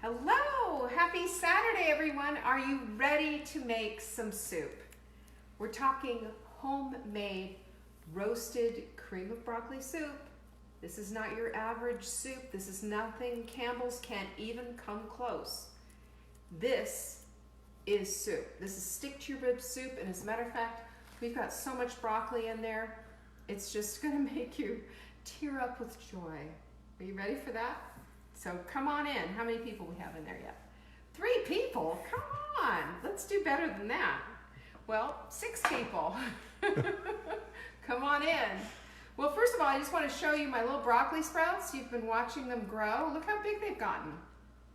Hello, happy Saturday everyone. Are you ready to make some soup? We're talking homemade roasted cream of broccoli soup. This is not your average soup. This is nothing. Campbell's can't even come close. This is soup. This is stick to your ribs soup, and as a matter of fact, we've got so much broccoli in there, it's just gonna make you tear up with joy. Are you ready for that? So come on in. How many people we have in there yet? 3 people? Come on. Let's do better than that. Well, 6 people. Come on in. Well, first of all, I just want to show you my little broccoli sprouts. You've been watching them grow. Look how big they've gotten.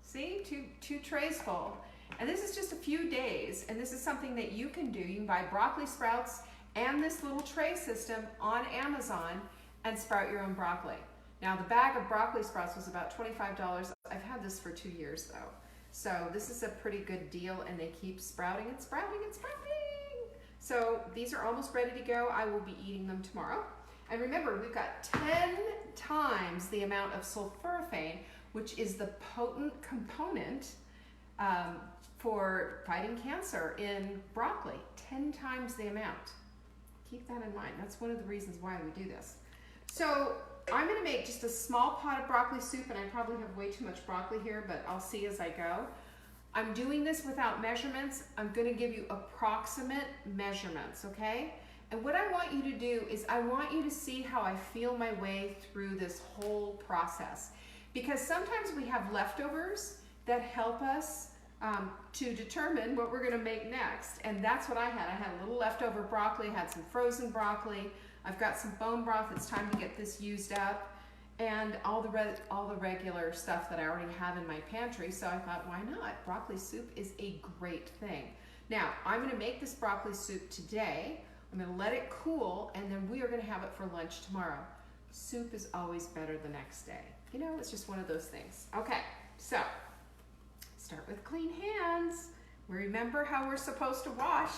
See? Two trays full. And this is just a few days, and this is something that you can do. You can buy broccoli sprouts and this little tray system on Amazon and sprout your own broccoli. Now, the bag of broccoli sprouts was about $25. I've had this for 2 years though. So this is a pretty good deal, and they keep sprouting and sprouting and sprouting. So these are almost ready to go. I will be eating them tomorrow. And remember, we've got 10 times the amount of sulforaphane, which is the potent component for fighting cancer in broccoli. 10 times the amount. Keep that in mind. That's one of the reasons why we do this. So I'm going to make just a small pot of broccoli soup, and I probably have way too much broccoli here, but I'll see as I go. I'm doing this without measurements. I'm going to give you approximate measurements, okay? And what I want you to do is I want you to see how I feel my way through this whole process. Because sometimes we have leftovers that help us to determine what we're going to make next. And that's what I had. I had a little leftover broccoli, had some frozen broccoli. I've got some bone broth. It's time to get this used up, and all the regular stuff that I already have in my pantry. So I thought, why not? Broccoli soup is a great thing. Now, I'm going to make this broccoli soup today. I'm going to let it cool, and then we are going to have it for lunch tomorrow. Soup is always better the next day. You know, it's just one of those things. Okay, so start with clean hands. We remember how we're supposed to wash.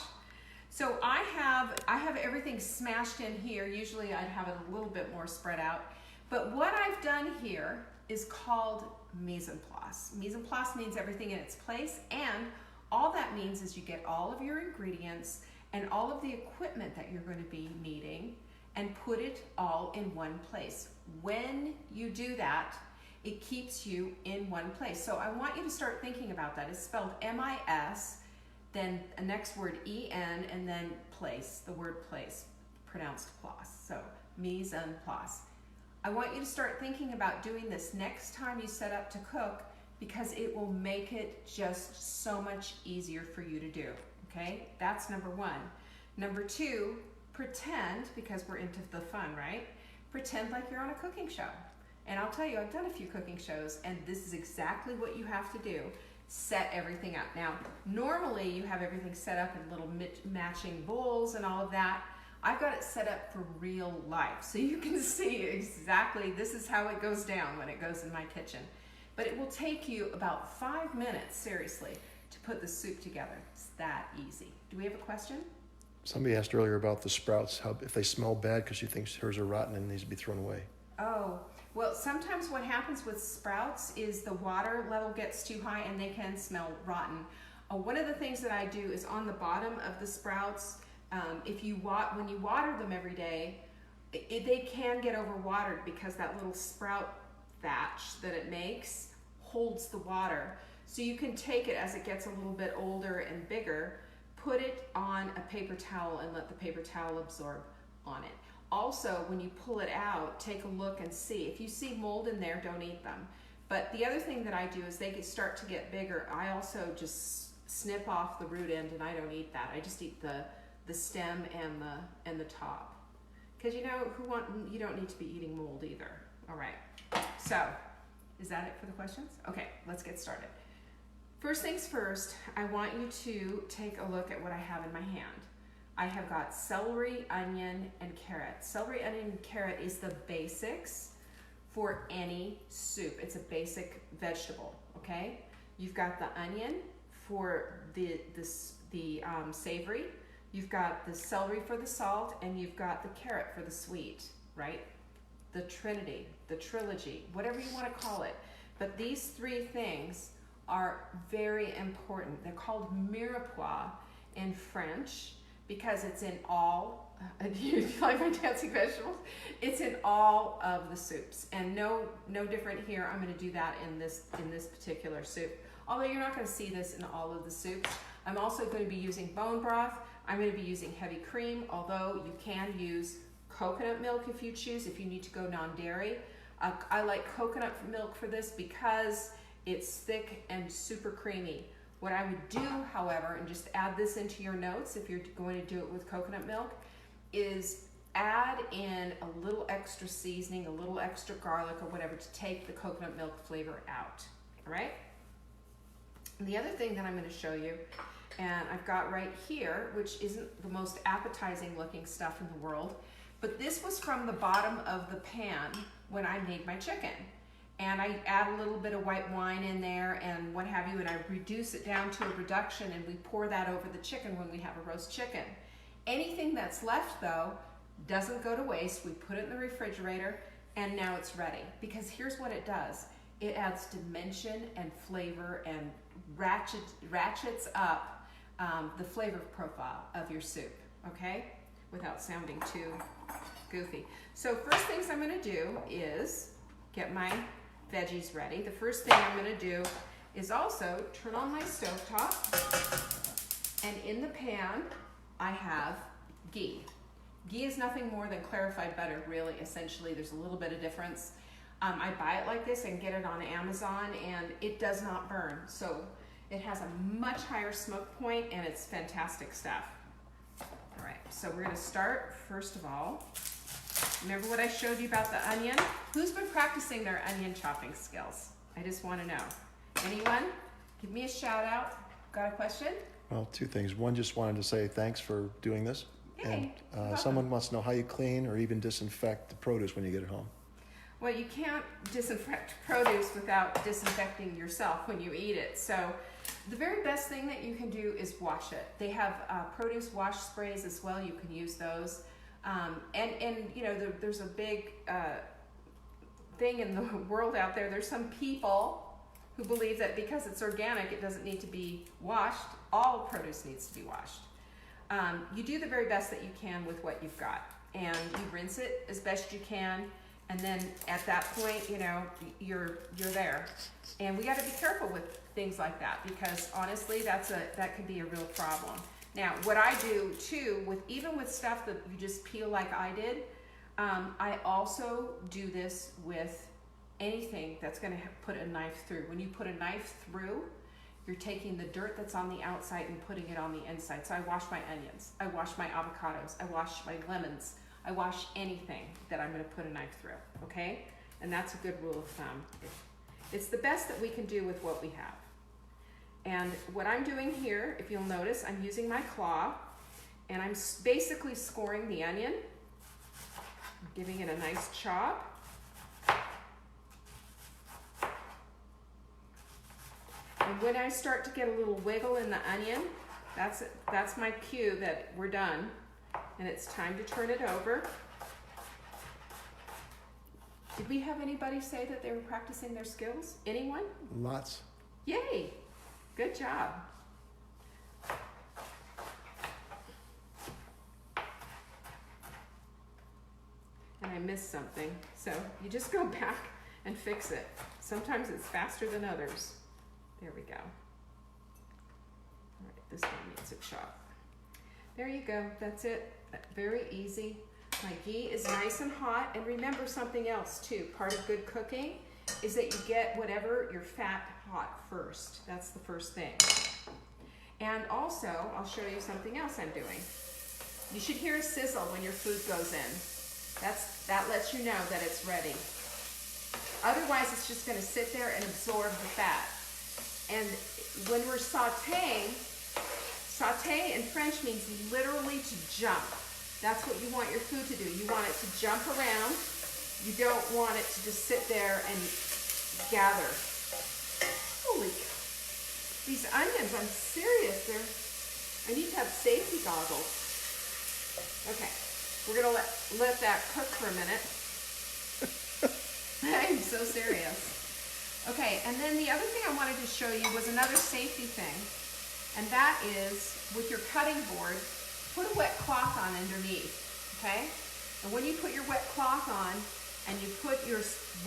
So I have everything smashed in here. Usually I'd have it a little bit more spread out. But what I've done here is called mise en place. Mise en place means everything in its place, and all that means is you get all of your ingredients and all of the equipment that you're going to be needing and put it all in one place. When you do that, it keeps you in one place. So I want you to start thinking about that. It's spelled M-I-S, then a next word E-N, and then place, the word place, pronounced place. So mise en place. I want you to start thinking about doing this next time you set up to cook, because it will make it just so much easier for you to do, okay? That's number 1. Number 2, pretend, because we're into the fun, right? Pretend like you're on a cooking show. And I'll tell you, I've done a few cooking shows, and this is exactly what you have to do. Set everything up. Now, normally you have everything set up in little matching bowls and all of that. I've got it set up for real life, so you can see exactly this is how it goes down when it goes in my kitchen. But it will take you about 5 minutes, seriously, to put the soup together. It's that easy. Do we have a question? Somebody asked earlier about the sprouts, how if they smell bad because she thinks hers are rotten and needs to be thrown away. Oh, well, sometimes what happens with sprouts is the water level gets too high and they can smell rotten. One of the things that I do is on the bottom of the sprouts, when you water them every day, they can get overwatered because that little sprout thatch that it makes holds the water. So you can take it as it gets a little bit older and bigger, put it on a paper towel and let the paper towel absorb on it. Also, when you pull it out, take a look and see. If you see mold in there, don't eat them. But the other thing that I do is they start to get bigger. I also just snip off the root end, and I don't eat that. I just eat the stem and the top. Because you don't need to be eating mold either. All right. So, is that it for the questions? Okay, let's get started. First things first, I want you to take a look at what I have in my hand. I have got celery, onion, and carrot. Celery, onion, and carrot is the basics for any soup. It's a basic vegetable, okay? You've got the onion for the savory. You've got the celery for the salt, and you've got the carrot for the sweet, right? The trinity, the trilogy, whatever you want to call it. But these 3 things are very important. They're called Mirepoix in French because it's in all, do you like my dancing vegetables? It's in all of the soups, and no different here. I'm going to do that in this particular soup. Although you're not going to see this in all of the soups. I'm also going to be using bone broth. I'm going to be using heavy cream, although you can use coconut milk if you choose, if you need to go non-dairy. I like coconut milk for this because it's thick and super creamy. What I would do, however, and just add this into your notes if you're going to do it with coconut milk, is add in a little extra seasoning, a little extra garlic or whatever to take the coconut milk flavor out, all right? And the other thing that I'm going to show you, and I've got right here, which isn't the most appetizing looking stuff in the world, but this was from the bottom of the pan when I made my chicken. And I add a little bit of white wine in there and what have you, and I reduce it down to a reduction, and we pour that over the chicken when we have a roast chicken. Anything that's left, though, doesn't go to waste. We put it in the refrigerator, and now it's ready. Because here's what it does. It adds dimension and flavor and ratchets up the flavor profile of your soup, okay? Without sounding too goofy. So first things I'm gonna do is get my veggies ready. The first thing I'm gonna do is also turn on my stovetop, and in the pan I have ghee. Ghee is nothing more than clarified butter, really, essentially. There's a little bit of difference. I buy it like this and get it on Amazon, and it does not burn. So it has a much higher smoke point, and it's fantastic stuff. All right, so we're gonna start, first of all, remember what I showed you about the onion? Who's been practicing their onion chopping skills? I just wanna know. Anyone? Give me a shout out. Got a question? Well, two things. One, just wanted to say thanks for doing this. Hey, And someone wants to know how you clean or even disinfect the produce when you get it home. Well, you can't disinfect produce without disinfecting yourself when you eat it. So the very best thing that you can do is wash it. They have produce wash sprays as well. You can use those. And you know, there's a big thing in the world out there. There's some people who believe that because it's organic, it doesn't need to be washed. All produce needs to be washed. You do the very best that you can with what you've got, and you rinse it as best you can. And then at that point, you know, you're there. And we got to be careful with things like that, because honestly, that can be a real problem. Now, what I do too, even with stuff that you just peel like I did, I also do this with anything that's going to put a knife through. When you put a knife through, you're taking the dirt that's on the outside and putting it on the inside. So I wash my onions, I wash my avocados, I wash my lemons, I wash anything that I'm going to put a knife through, okay? And that's a good rule of thumb. It's the best that we can do with what we have. And what I'm doing here, if you'll notice, I'm using my claw, and I'm basically scoring the onion, giving it a nice chop. And when I start to get a little wiggle in the onion, that's my cue that we're done. And it's time to turn it over. Did we have anybody say that they were practicing their skills? Anyone? Lots. Yay! Good job. And I missed something. So you just go back and fix it. Sometimes it's faster than others. There we go. All right, this one needs a chop. There you go, that's it. Very easy. My ghee is nice and hot. And remember something else too. Part of good cooking is that you get whatever your fat hot first. That's the first thing. And also, I'll show you something else I'm doing. You should hear a sizzle when your food goes in. That lets you know that it's ready. Otherwise, it's just gonna sit there and absorb the fat. And when we're sauteing, saute in French means literally to jump. That's what you want your food to do. You want it to jump around. You don't want it to just sit there and gather. Holy cow. These onions, I'm serious. I need to have safety goggles. Okay, we're gonna let that cook for a minute. I'm so serious. Okay, and then the other thing I wanted to show you was another safety thing, and that is with your cutting board, put a wet cloth on underneath, okay? And when you put your wet cloth on and you put your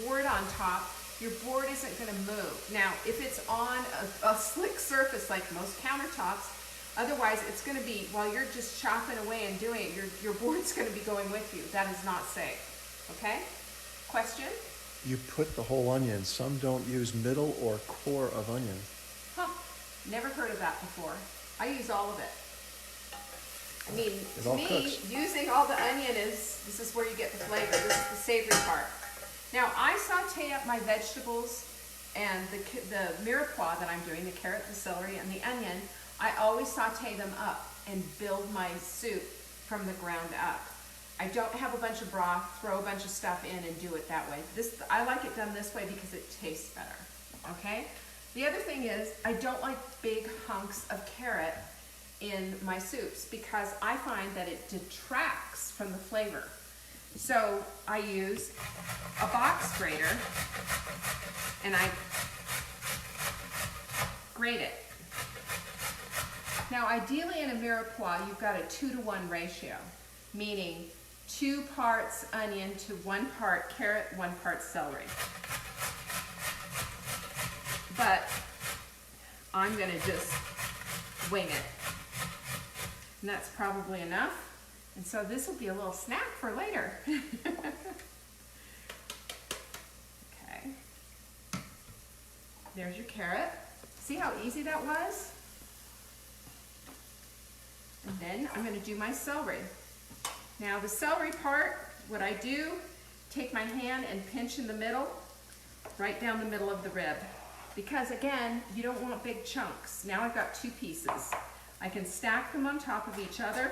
board on top, your board isn't gonna move. Now, if it's on a slick surface like most countertops, otherwise it's gonna be, while you're just chopping away and doing it, your board's gonna be going with you. That is not safe, okay? Question? You put the whole onion. Some don't use middle or core of onion. Huh, never heard of that before. I use all of it. I mean, It to all me, cooks. using all the onion this is where you get the flavor. This is the savory part. Now, I saute up my vegetables and the mirepoix that I'm doing, the carrot, the celery, and the onion, I always saute them up and build my soup from the ground up. I don't have a bunch of broth, throw a bunch of stuff in and do it that way. I like it done this way because it tastes better, okay? The other thing is, I don't like big hunks of carrot in my soups because I find that it detracts from the flavor. So I use a box grater and I grate it. Now ideally in a mirepoix, you've got a 2-to-1 ratio, meaning 2 parts onion to 1 part carrot, 1 part celery. But I'm gonna just wing it. And that's probably enough. And so this will be a little snack for later. Okay. There's your carrot. See how easy that was? And then I'm gonna do my celery. Now the celery part, what I do, take my hand and pinch in the middle, right down the middle of the rib. Because again, you don't want big chunks. Now I've got 2 pieces. I can stack them on top of each other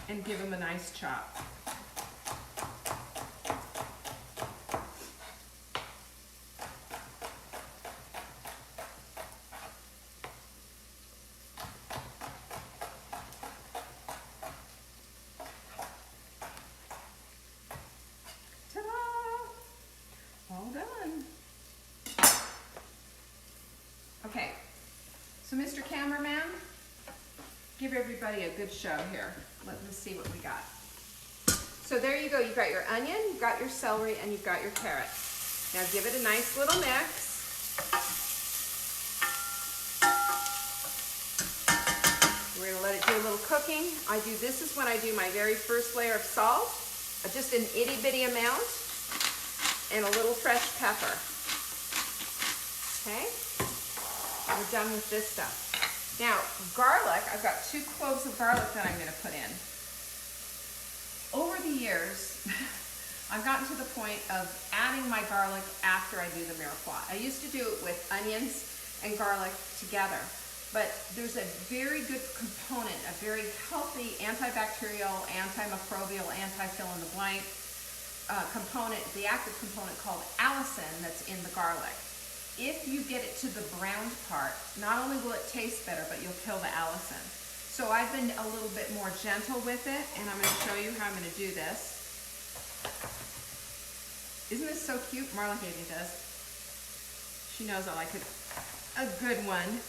and give them a nice chop. All done. Okay, so Mr. Cameraman, give everybody a good show here. Let me see what we got. So there you go, you've got your onion, you've got your celery, and you've got your carrot. Now give it a nice little mix. We're gonna let it do a little cooking. This is when I do my very first layer of salt, just an itty bitty amount, and a little fresh pepper. Okay, we're done with this stuff. Now, garlic, I've got 2 cloves of garlic that I'm gonna put in. Over the years, I've gotten to the point of adding my garlic after I do the mirepoix. I used to do it with onions and garlic together, but there's a very good component, a very healthy antibacterial, antimicrobial, anti-fill-in-the-blank component, the active component called allicin that's in the garlic. If you get it to the browned part, not only will it taste better, but you'll kill the allicin. So I've been a little bit more gentle with it, and I'm going to show you how I'm going to do this. Isn't this so cute? Marla gave me this. She knows I like a good one.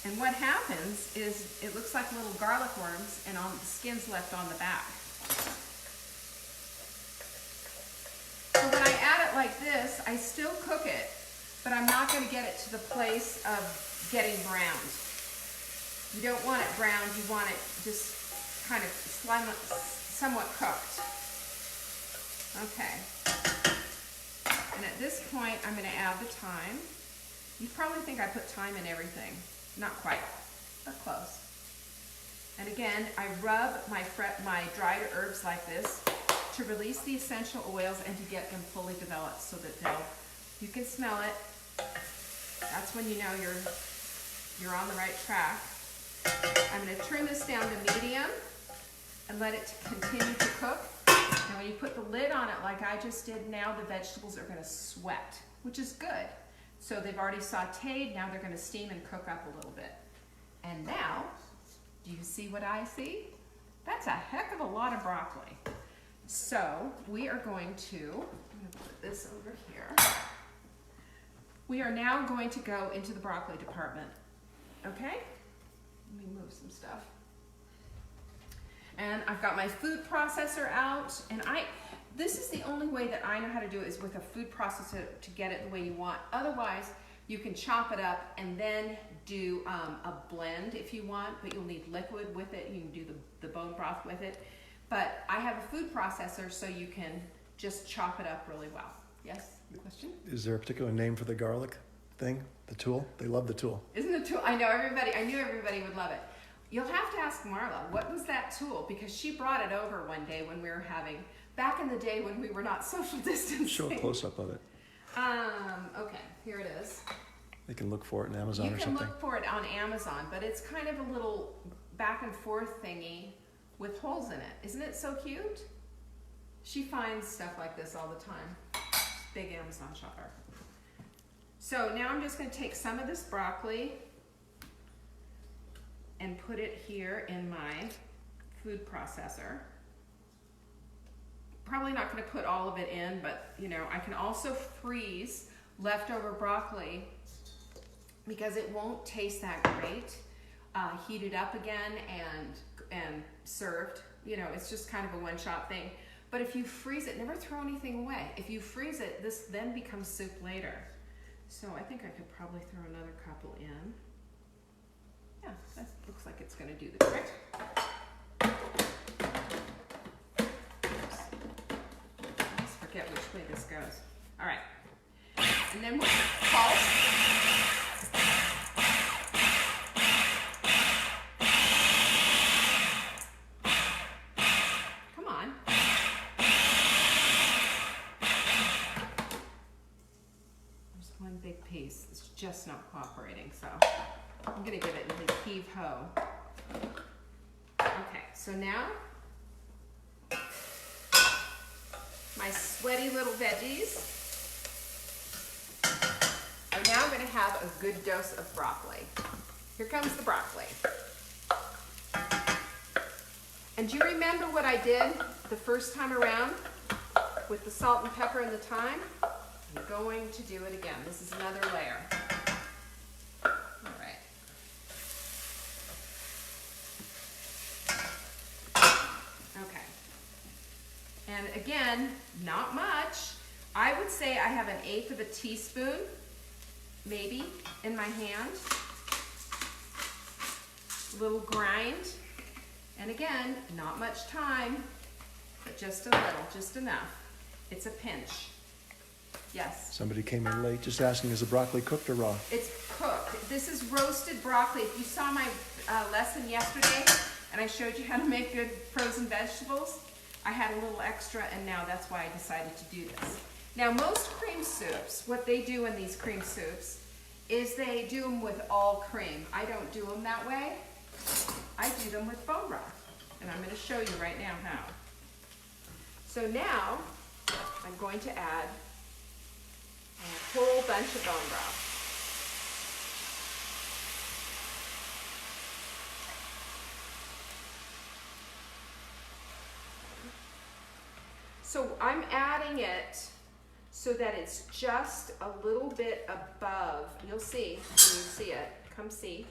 And what happens is it looks like little garlic worms, and the skin's left on the back. So when I add it like this, I still cook it, but I'm not going to get it to the place of getting browned. You don't want it browned, you want it just kind of somewhat cooked. Okay. And at this point, I'm going to add the thyme. You probably think I put thyme in everything. Not quite, but close. And again, I rub my dried herbs like this to release the essential oils and to get them fully developed so that you can smell it. That's when you know you're on the right track. I'm going to turn this down to medium and let it continue to cook. And when you put the lid on it like I just did, now the vegetables are going to sweat, which is good. So they've already sauteed, now they're going to steam and cook up a little bit. And now, do you see what I see? That's a heck of a lot of broccoli. So we are going to I'm going to put this over here. We are now going to go into the broccoli department. Okay? Let me move some stuff. And I've got my food processor out, and this is the only way that I know how to do it, is with a food processor to get it the way you want. Otherwise, you can chop it up and then do a blend if you want, but you'll need liquid with it. You can do the bone broth with it. But I have a food processor, so you can just chop it up really well. Yes? Question? Is there a particular name for the garlic thing? The tool? They love the tool. Isn't the tool? I knew everybody would love it. You'll have to ask Marla, what was that tool? Because she brought it over one day when we were back in the day when we were not social distancing. Show a close-up of it. Okay, here it is. They can look for it on Amazon or something. You can look for it on Amazon, but it's kind of a little back and forth thingy with holes in it. Isn't it so cute? She finds stuff like this all the time. Big Amazon shopper. So now I'm just going to take some of this broccoli and put it here in my food processor. Probably not going to put all of it in, but you know, I can also freeze leftover broccoli because it won't taste that great. Heat it up again and served. You know, it's just kind of a one-shot thing. But if you freeze it, never throw anything away. If you freeze it, this then becomes soup later. So I think I could probably throw another couple in. Yeah, that looks like it's going to do the trick. Oops. I always forget which way this goes. All right. And then we'll pulse. Come on. There's one big piece that's just not cooperating, so I'm going to give it a heave-ho. Okay, so now my sweaty little veggies are now going to have a good dose of broccoli. Here comes the broccoli. And do you remember what I did the first time around with the salt and pepper and the thyme? I'm going to do it again. This is another layer. All right. Okay. And again, not much. I would say I have 1/8 of a teaspoon, maybe, in my hand. A little grind. And again, not much time, but just a little, just enough. It's a pinch. Yes. Somebody came in late just asking, is the broccoli cooked or raw? It's cooked. This is roasted broccoli. If you saw my lesson yesterday and I showed you how to make good frozen vegetables, I had a little extra, and now that's why I decided to do this. Now, most cream soups, what they do in these cream soups is they do them with all cream. I don't do them that way. I do them with bone broth, and I'm going to show you right now how. So now I'm going to add a whole bunch of bone broth. So I'm adding it so that it's just a little bit above. You'll see when you see it. Come see.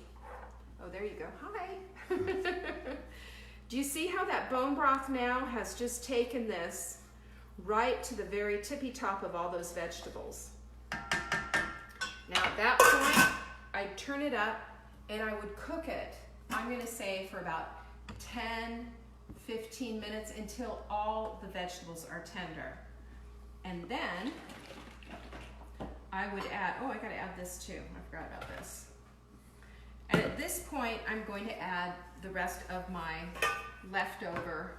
Oh, there you go. Hi. Do you see how that bone broth now has just taken this right to the very tippy top of all those vegetables? Now at that point, I'd turn it up and I would cook it, I'm going to say, for about 10-15 minutes until all the vegetables are tender. And then I would add, oh, I got to add this too. I forgot about this. And at this point, I'm going to add the rest of my leftover,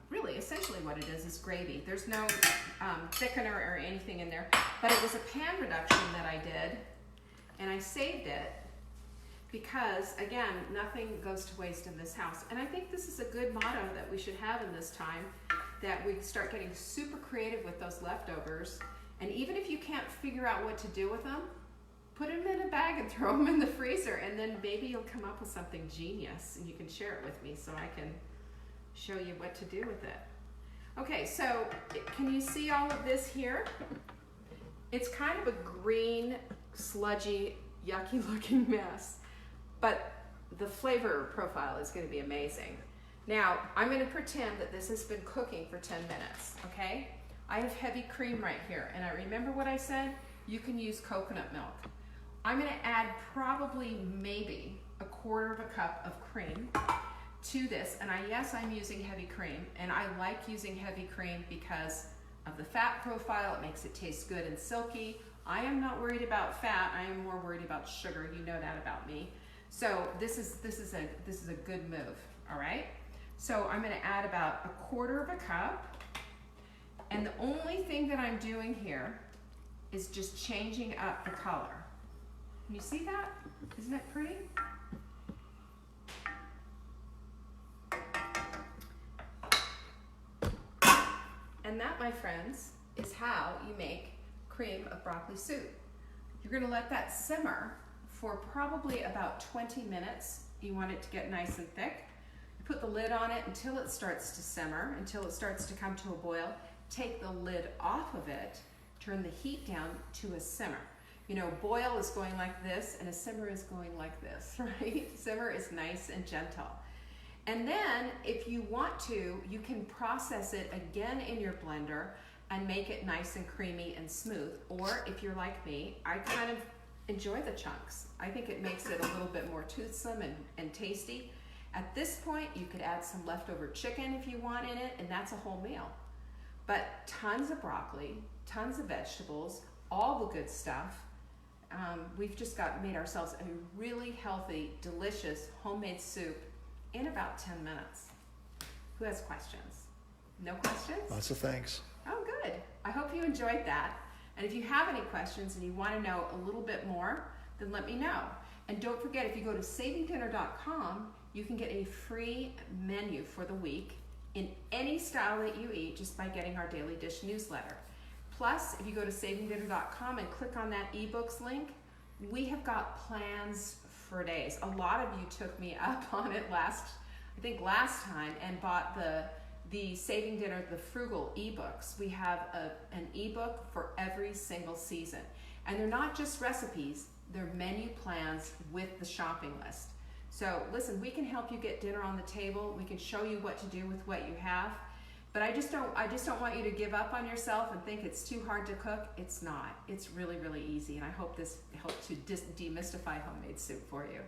really essentially what it is gravy. There's no thickener or anything in there, but it was a pan reduction that I did, and I saved it because, again, nothing goes to waste in this house. And I think this is a good motto that we should have in this time, that we start getting super creative with those leftovers. And even if you can't figure out what to do with them, put them in a bag and throw them in the freezer, and then maybe you'll come up with something genius and you can share it with me so I can show you what to do with it. Okay, so can you see all of this here? It's kind of a green, sludgy, yucky looking mess, but the flavor profile is going to be amazing. Now, I'm going to pretend that this has been cooking for 10 minutes, okay? I have heavy cream right here, and I remember what I said? You can use coconut milk. I'm going to add probably maybe 1/4 cup of cream to this, and yes, I'm using heavy cream, and I like using heavy cream because of the fat profile. It makes it taste good and silky. I am not worried about fat. I am more worried about sugar. You know that about me. So this is a good move. All right. So I'm going to add about 1/4 cup, and the only thing that I'm doing here is just changing up the color. Can you see that? Isn't it pretty? And that, my friends, is how you make cream of broccoli soup. You're going to let that simmer for probably about 20 minutes. You want it to get nice and thick. You put the lid on it until it starts to simmer, until it starts to come to a boil. Take the lid off of it, turn the heat down to a simmer. You know, boil is going like this, and a simmer is going like this, right? Simmer is nice and gentle. And then, if you want to, you can process it again in your blender and make it nice and creamy and smooth. Or if you're like me, I kind of enjoy the chunks. I think it makes it a little bit more toothsome and tasty. At this point, you could add some leftover chicken if you want in it, and that's a whole meal. But tons of broccoli, tons of vegetables, all the good stuff. We've just made ourselves a really healthy, delicious homemade soup in about 10 minutes. Who has questions? No questions? Lots of thanks. Oh, good. I hope you enjoyed that. And if you have any questions and you want to know a little bit more, then let me know. And don't forget, if you go to savingdinner.com, you can get a free menu for the week in any style that you eat just by getting our Daily Dish newsletter. Plus, if you go to savingdinner.com and click on that ebooks link, we have got plans for days. A lot of you took me up on it last time, and bought the Saving Dinner, the Frugal ebooks. We have an ebook for every single season. And they're not just recipes, they're menu plans with the shopping list. So listen, we can help you get dinner on the table. We can show you what to do with what you have. But I just don't want you to give up on yourself and think it's too hard to cook. It's not. It's really, really easy. And I hope this helped to demystify homemade soup for you.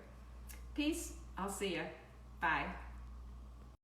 Peace. I'll see you. Bye.